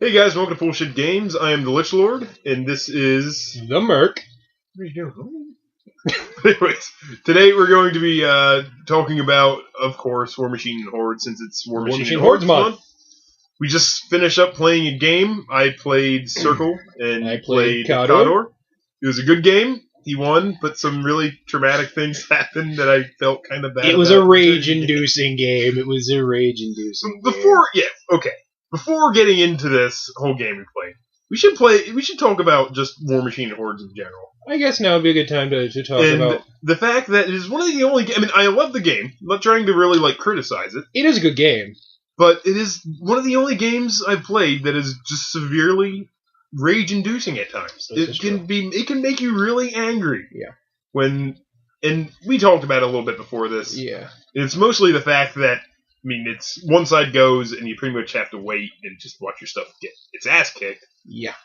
Hey guys, welcome to Bullshit Games. I am the Lich Lord, and this is... The Merc. What are you doing? Anyways, today we're going to be talking about, of course, Warmachine and Hordes, since it's Warmachine and Hordes month. We just finished up playing a game. I played Circle, and I you played Cawdor. Cawdor. It was a good game. He won, but some really traumatic things happened that I felt kind of bad about. It was a rage-inducing game. It was a rage-inducing game. Before getting into this whole game we played, we should talk about just Warmachine and Hordes in general. I guess now would be a good time to talk about the fact that it is one of the only. I mean, I love the game. I'm not trying to really criticize it. It is a good game, but it is one of the only games I've played that is just severely rage-inducing at times. It can make you really angry. Yeah. And we talked about it a little bit before this. Yeah. It's mostly the fact that, I mean, it's one side goes and you pretty much have to wait and just watch your stuff get its ass kicked. Yeah.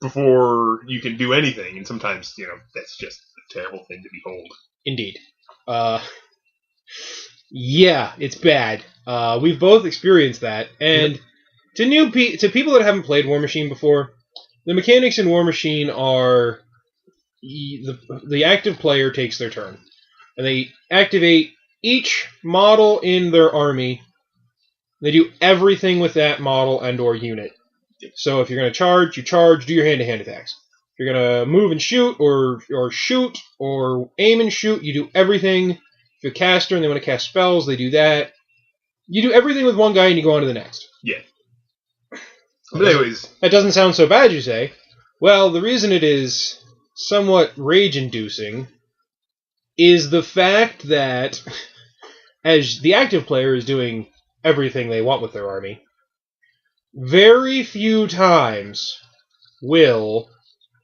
Before you can do anything. And sometimes, that's just a terrible thing to behold. Indeed. Yeah, it's bad. We've both experienced that. And to people that haven't played Warmachine before, the mechanics in Warmachine are the active player takes their turn. And they activate each model in their army. They do everything with that model and or unit. So if you're going to charge, you charge, do your hand-to-hand attacks. If you're going to move and shoot, or shoot, or aim and shoot, you do everything. If you're a caster and they want to cast spells, they do that. You do everything with one guy and you go on to the next. Yeah. But anyways. That doesn't sound so bad, you say. Well, the reason it is somewhat rage-inducing is the fact that as the active player is doing everything they want with their army, very few times will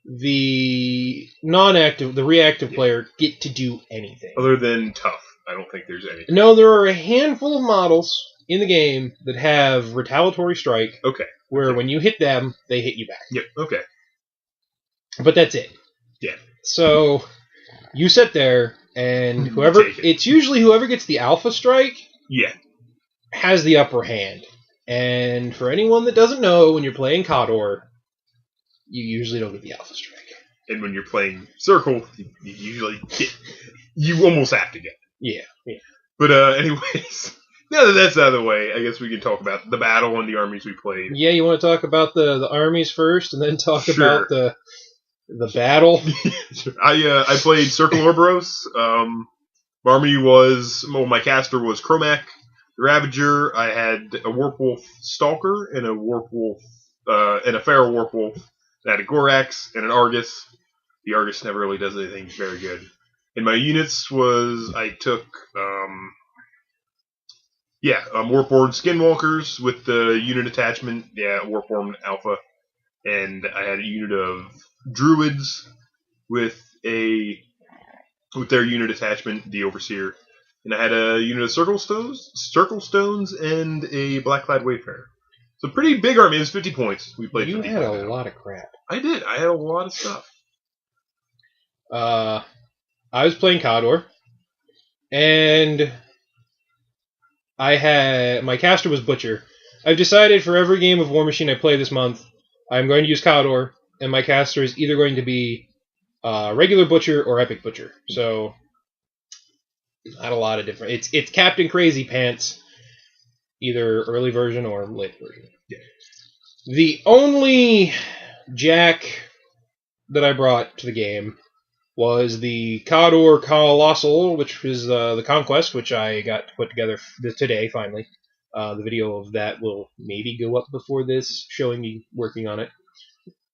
the reactive player get to do anything. Other than tough. I don't think there's anything. No, there are a handful of models in the game that have retaliatory strike. Okay. Where when you hit them, they hit you back. Yep, okay. But that's it. Yeah. So you sit there and it's usually whoever gets the alpha strike has the upper hand. And for anyone that doesn't know, when you're playing Cawdor, you usually don't get the alpha strike. And when you're playing Circle, you almost have to get it. Yeah. But anyways, now that that's out of the way, I guess we can talk about the battle and the armies we played. Yeah, you want to talk about the armies first, and then talk about the battle? I played Circle Orboros. Army was, my caster was Cromac, the Ravager. I had a Warpwolf Stalker and a Warpwolf, and a Feral Warpwolf. I had a Gorax and an Argus. The Argus never really does anything very good. And my units was, I took, Warpborn Skinwalkers with the unit attachment, Warpborn Alpha. And I had a unit of Druids with their unit attachment, the Overseer. And I had a unit of Circle Stones, and a Blackclad Wayfarer. So pretty big army. It was 50 points. We played. You had a lot of crap. I did. I had a lot of stuff. I was playing Cawdor, and I had my caster was Butcher. I've decided for every game of Warmachine I play this month, I'm going to use Cawdor, and my caster is either going to be regular Butcher or Epic Butcher. So not a lot of different. It's Captain Crazy Pants, either early version or late version. Yeah. The only Jack that I brought to the game was the Cawdor Colossal, which is the Conquest, which I got to put together today, finally. The video of that will maybe go up before this, showing me working on it.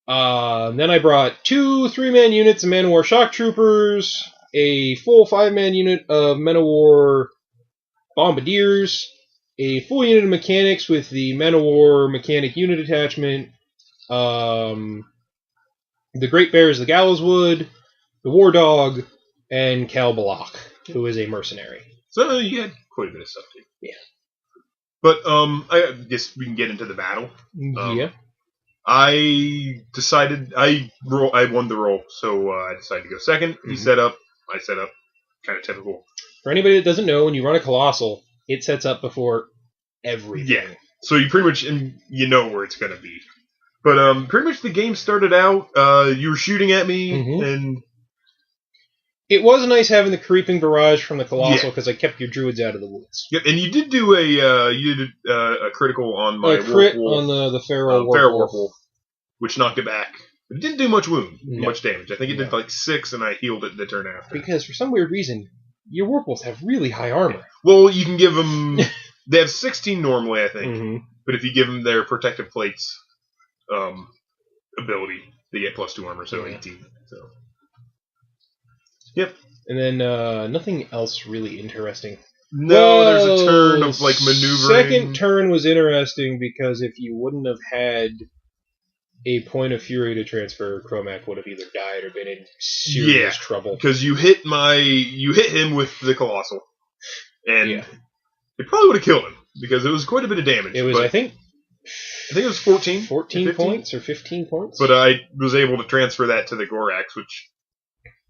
Then I brought 2 3-man units of Man-O-War Shock Troopers, a full 5-man unit of Man-O-War Bombardiers, a full unit of mechanics with the Man-O-War Mechanic unit attachment, the Great Bears, the Gallows Wood, the War Dog, and Cal Balak, who is a mercenary. So you had quite a bit of stuff too. Yeah. But I guess we can get into the battle. Yeah. I decided I won the roll, so I decided to go second. He set up. I set up. Kind of typical. For anybody that doesn't know, when you run a Colossal, it sets up before everything. Yeah. So you pretty much, and you know where it's going to be. But pretty much the game started out. You were shooting at me, and it was nice having the creeping barrage from the Colossal because I kept your druids out of the woods. Yep, and you did do a critical on my crit Wolf, on the Feral Warpwolf, which knocked it back. It didn't do much much damage. I think it did No. like 6, and I healed it the turn after. Because for some weird reason, your Warpwolves have really high armor. Well, you can give them... They have 16 normally, I think. Mm-hmm. But if you give them their Protective Plates ability, they get +2 armor, so 18. So. Yep. And then nothing else really interesting. No, there's a turn of like maneuvering. Second turn was interesting because if you wouldn't have had a point of fury to transfer, Chromac would have either died or been in serious trouble. Because you hit him with the Colossal, and it probably would have killed him because it was quite a bit of damage. It was, I think it was 14 points or 15 points. But I was able to transfer that to the Gorax, which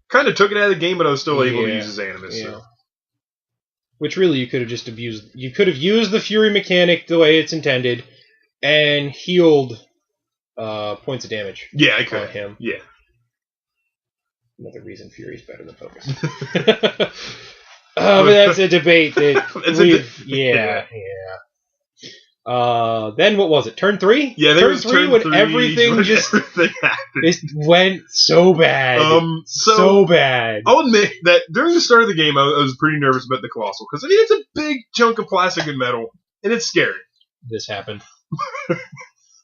kind of took it out of the game, but I was still able to use his Animus. Yeah. So. Which really you could have just abused. You could have used the Fury mechanic the way it's intended and healed points of damage. Yeah, I could. On him. Yeah. Another reason Fury's better than Focus. But that's a debate that then what was it? Turn 3? Yeah, there was turn 3 when everything just happened. It went so bad. So bad. I'll admit that during the start of the game, I was pretty nervous about the Colossal because it's a big chunk of plastic and metal, and it's scary. This happened.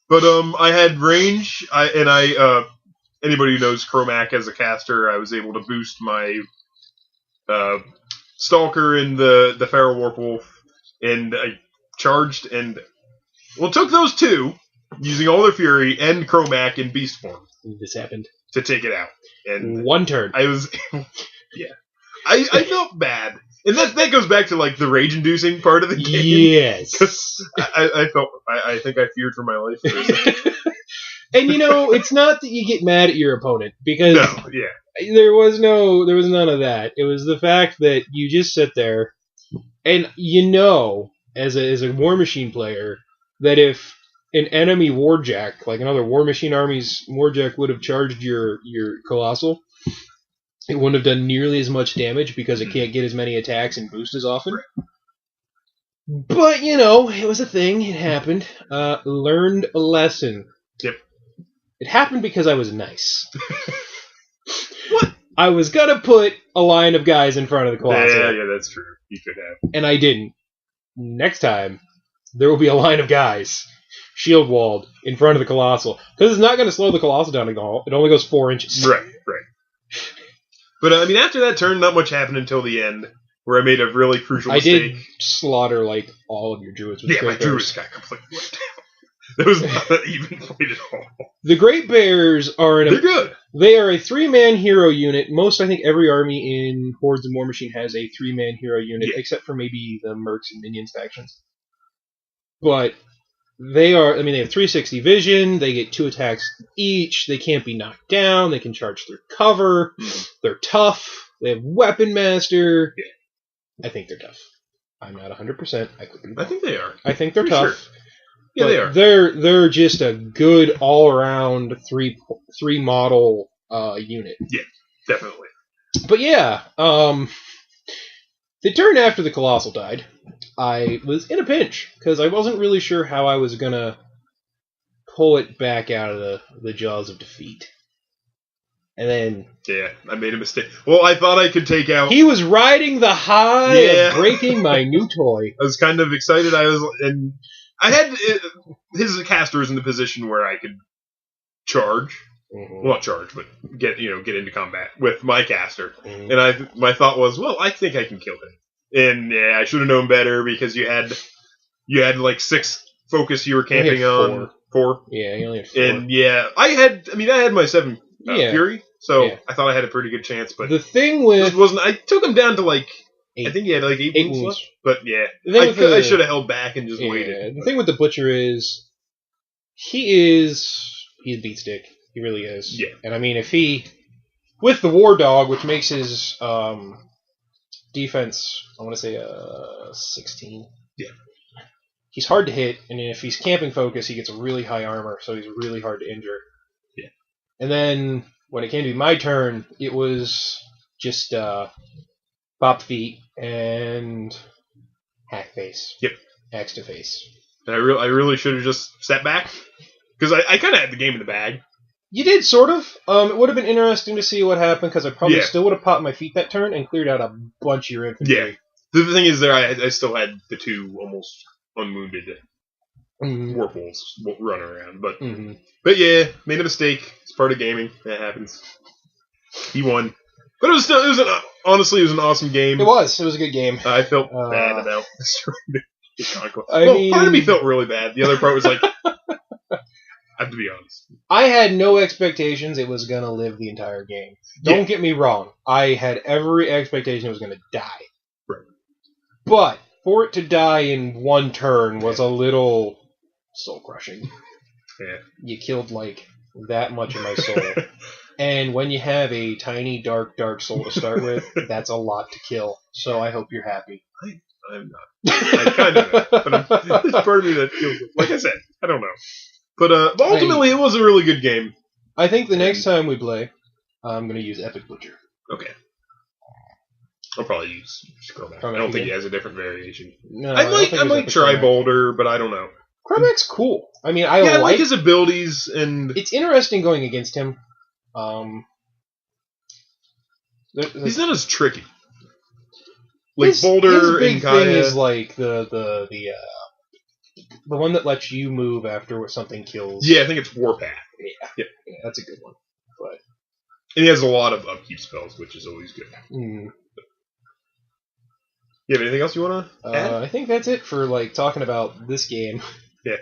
But I had range, anybody who knows Chromac as a caster, I was able to boost my Stalker and the Feral Warpwolf, and I charged and took those two, using all their fury, and Chromac in beast form. This happened. To take it out. And one turn. I was... I felt bad. And that goes back to, like, the rage-inducing part of the game. Yes. I think I feared for my life for a second. And, it's not that you get mad at your opponent, because... No, yeah. There was none of that. It was the fact that you just sit there, and as a Warmachine player, that if an enemy Warjack, like another Warmachine army's Warjack, would have charged your Colossal, it wouldn't have done nearly as much damage because it can't get as many attacks and boost as often. Right. But, it was a thing. It happened. Learned a lesson. Yep. It happened because I was nice. What? I was gonna put a line of guys in front of the Colossal. Yeah, that's true. You could have. And I didn't. Next time, there will be a line of guys, shield walled, in front of the Colossal. Because it's not going to slow the Colossal down at all. It only goes 4 inches. Right. But, after that turn, not much happened until the end, where I made a really crucial mistake. I did slaughter, all of your druids. Yeah, my druids got completely wiped out. That was not an even fight at all. The Great Bears are They're good. They are a 3-man hero unit. I think every army in Hordes and Warmachine has a 3-man hero unit, except for maybe the Mercs and Minions factions. But they have 360 vision, they get 2 attacks each, they can't be knocked down, they can charge through cover, they're tough, they have Weapon Master. Yeah. I think they're tough. I'm not 100%. I could be wrong. I think they are. I think they're tough. Sure. Yeah, they are. They're just a good all-around 3 model unit. Yeah, definitely. But yeah, the turn after the Colossal died, I was in a pinch because I wasn't really sure how I was gonna pull it back out of the jaws of defeat. And then... Yeah, I made a mistake. Well, I thought I could take out... He was riding the high of breaking my new toy. I was kind of excited. And I had... His caster was in the position where I could charge. Mm-hmm. Well, not charge, but get into combat with my caster. Mm-hmm. And my thought was, well, I think I can kill him. And I should have known better because you had like 6 focus you were camping on. 4. Yeah, you only had 4. And I had my 7 Fury, so I thought I had a pretty good chance. But the thing with I took him down to like 8. I think he had like 8 wounds left. But I should have held back and just waited. The thing with the Butcher is he's a beatstick. He really is. Yeah. And if he with the War Dog, which makes his defense, I want to say 16. Yeah. he's hard to hit, and if he's camping focus, he gets a really high armor, so he's really hard to injure. Yeah. And then when it came to be my turn, it was just pop feet and hack face. Yep. Axe to face. And I really should have just sat back because I kind of had the game in the bag. You did, sort of. It would have been interesting to see what happened, because I probably Yeah. still would have popped my feet that turn and cleared out a bunch of your infantry. Yeah. The thing is, there I still had the 2 almost unwounded Warpwolves running around. But yeah, made a mistake. It's part of gaming. That happens. He won. But honestly, it was an awesome game. It was a good game. I felt bad about destroying the Conquest. mean, part of me felt really bad. The other part was like, I have to be honest. I had no expectations it was going to live the entire game. Don't get me wrong. I had every expectation it was going to die. Right. But for it to die in one turn was a little soul-crushing. Yeah. You killed, like, that much of my soul. And when you have a tiny, dark soul to start with, that's a lot to kill. So I hope you're happy. I'm not. I kind of am. But there's part of me that feels like I said, I don't know. But ultimately, it was a really good game. I think the next time we play, I'm going to use Epic Butcher. Okay. I'll probably use Chromac. I don't think he has a different variation. No, I might try Boulder, but I don't know. Chromac's cool. I mean, I like his abilities, and it's interesting going against him. He's not as tricky. Like his Boulder big and Kaya. thing is like the one that lets you move after something kills. Yeah, I think it's Warpath. Yeah, that's a good one. But and he has a lot of upkeep spells, which is always good. You have anything else you want to add? I think that's it for like talking about this game. Yeah.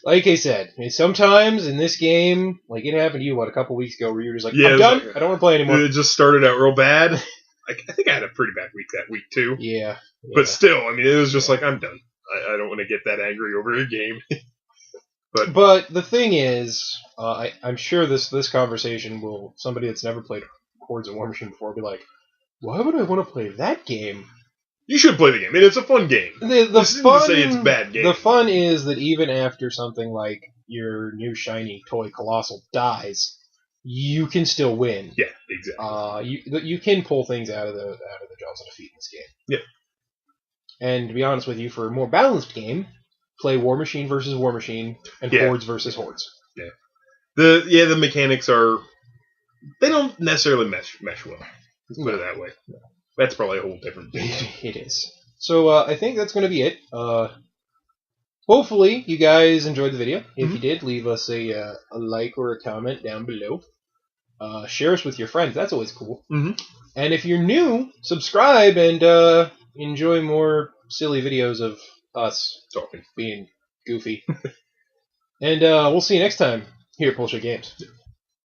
Like I said, sometimes in this game, like it happened to you, a couple weeks ago, where you were just like, I'm done. I don't want to play anymore. It just started out real bad. I think I had a pretty bad week that week, too. Yeah. But still, I mean, it was just like, I'm done. I don't want to get that angry over a game. But the thing is, I'm sure this conversation will, somebody that's never played Hordes and Warmachine before be like, why would I want to play that game? You should play the game. I mean, it's a fun game. The fun, to say it's a bad game. The fun is that even after something like your new shiny toy Colossal dies, you can still win. Yeah, exactly. You can pull things out of the jaws of defeat in this game. Yeah. And to be honest with you, for a more balanced game, play Warmachine versus Warmachine and Hordes versus Hordes. Yeah. The mechanics they don't necessarily mesh well. Let's put it that way. No. That's probably a whole different thing. It is. So I think that's going to be it. Hopefully you guys enjoyed the video. If you did, leave us a like or a comment down below. Share us with your friends. That's always cool. And if you're new, subscribe and enjoy more silly videos of us talking, being goofy. And we'll see you next time here at Bullshit Games.